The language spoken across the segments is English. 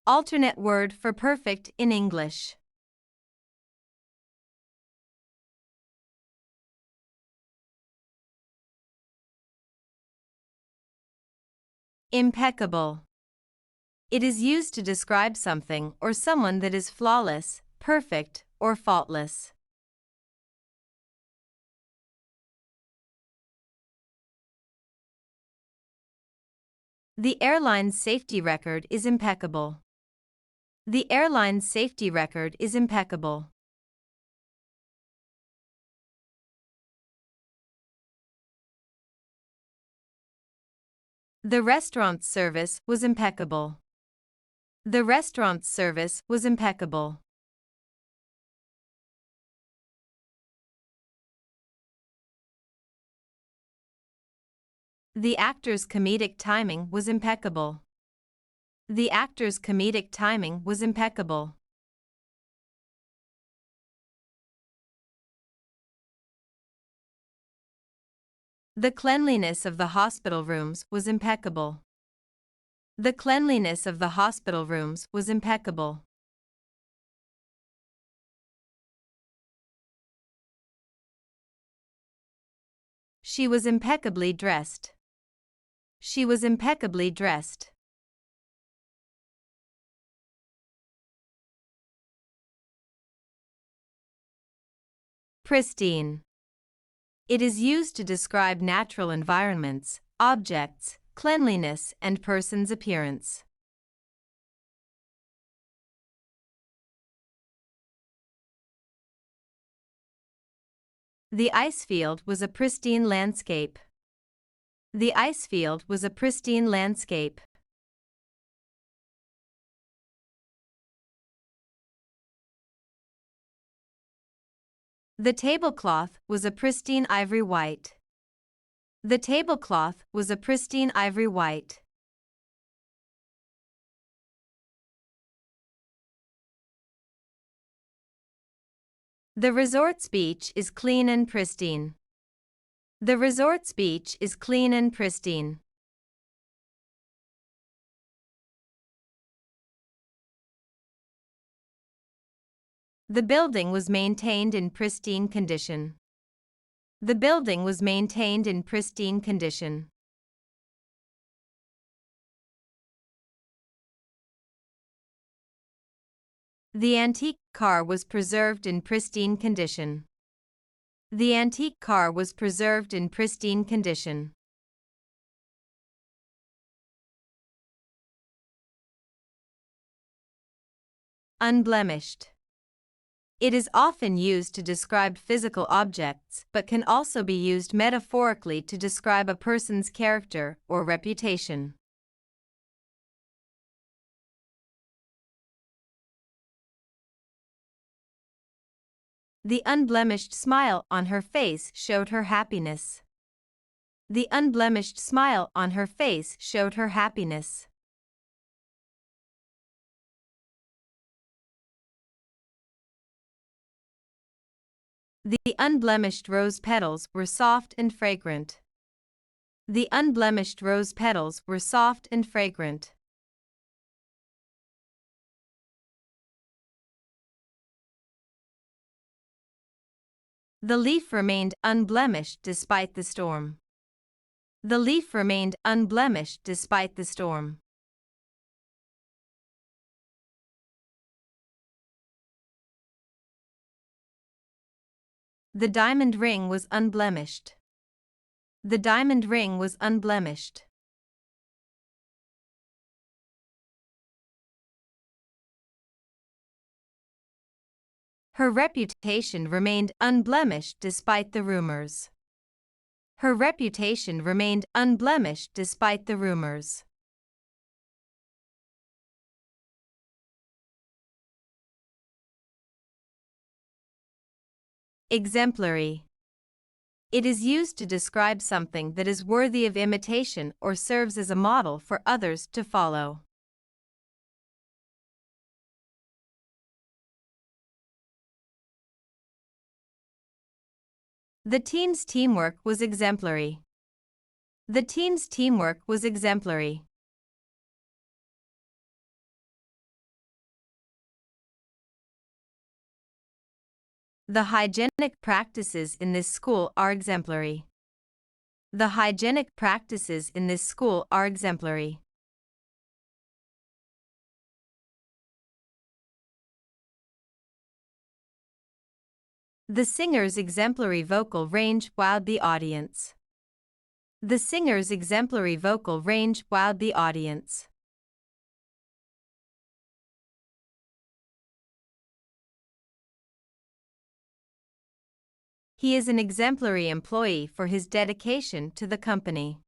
Alternate word for perfect in English. Impeccable. It is used to describe something or someone that is flawless, perfect, or faultless. The airline's safety record is impeccable. The airline's safety record is impeccable. The restaurant's service was impeccable. The restaurant's service was impeccable. The actor's comedic timing was impeccable. The actor's comedic timing was impeccable. The cleanliness of the hospital rooms was impeccable. The cleanliness of the hospital rooms was impeccable. She was impeccably dressed. She was impeccably dressed. Pristine. It is used to describe natural environments, objects, cleanliness, and person's appearance. The ice field was a pristine landscape. The ice field was a pristine landscape. The tablecloth was a pristine ivory white. The tablecloth was a pristine ivory white. The resort's beach is clean and pristine. The resort's beach is clean and pristine. The building was maintained in pristine condition. The building was maintained in pristine condition. The antique car was preserved in pristine condition. The antique car was preserved in pristine condition. Unblemished. It is often used to describe physical objects, but can also be used metaphorically to describe a person's character or reputation. The unblemished smile on her face showed her happiness. The unblemished smile on her face showed her happiness. The unblemished rose petals were soft and fragrant. The unblemished rose petals were soft and fragrant. The leaf remained unblemished despite the storm. The leaf remained unblemished despite the storm. The diamond ring was unblemished. The diamond ring was unblemished. Her reputation remained unblemished despite the rumors. Her reputation remained unblemished despite the rumors. Exemplary. It is used to describe something that is worthy of imitation or serves as a model for others to follow. The team's teamwork was exemplary. The team's teamwork was exemplary. The hygienic practices in this school are exemplary. The hygienic practices in this school are exemplary. The singer's exemplary vocal range wowed the audience. The singer's exemplary vocal range wowed the audience. He is an exemplary employee for his dedication to the company.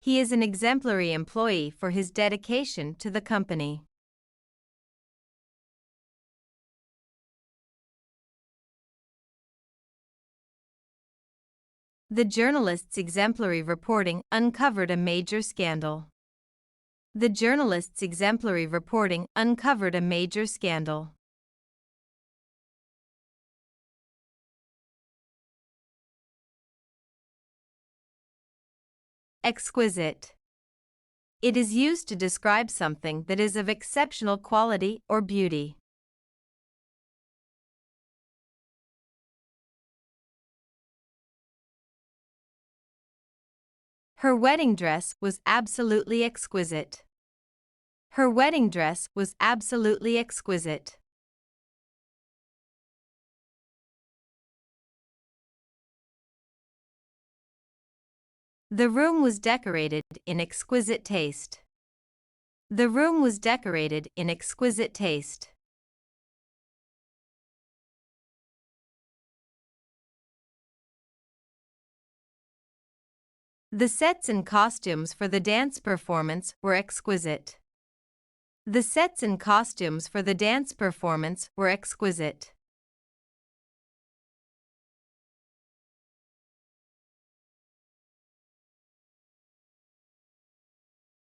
He is an exemplary employee for his dedication to the company. The journalist's exemplary reporting uncovered a major scandal. The journalist's exemplary reporting uncovered a major scandal. Exquisite. It is used to describe something that is of exceptional quality or beauty. Her wedding dress was absolutely exquisite. Her wedding dress was absolutely exquisite. The room was decorated in exquisite taste. The room was decorated in exquisite taste. The sets and costumes for the dance performance were exquisite. The sets and costumes for the dance performance were exquisite.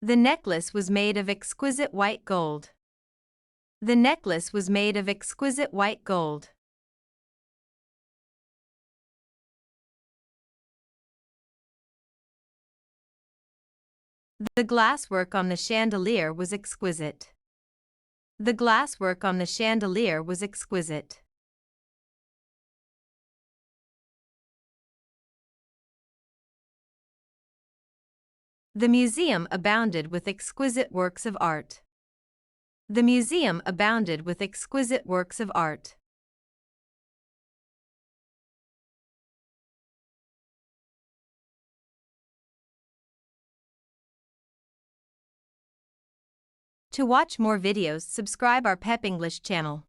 The necklace was made of exquisite white gold. The necklace was made of exquisite white gold. The glasswork on the chandelier was exquisite. The glasswork on the chandelier was exquisite. The museum abounded with exquisite works of art. The museum abounded with exquisite works of art. To watch more videos, subscribe our PEP English channel.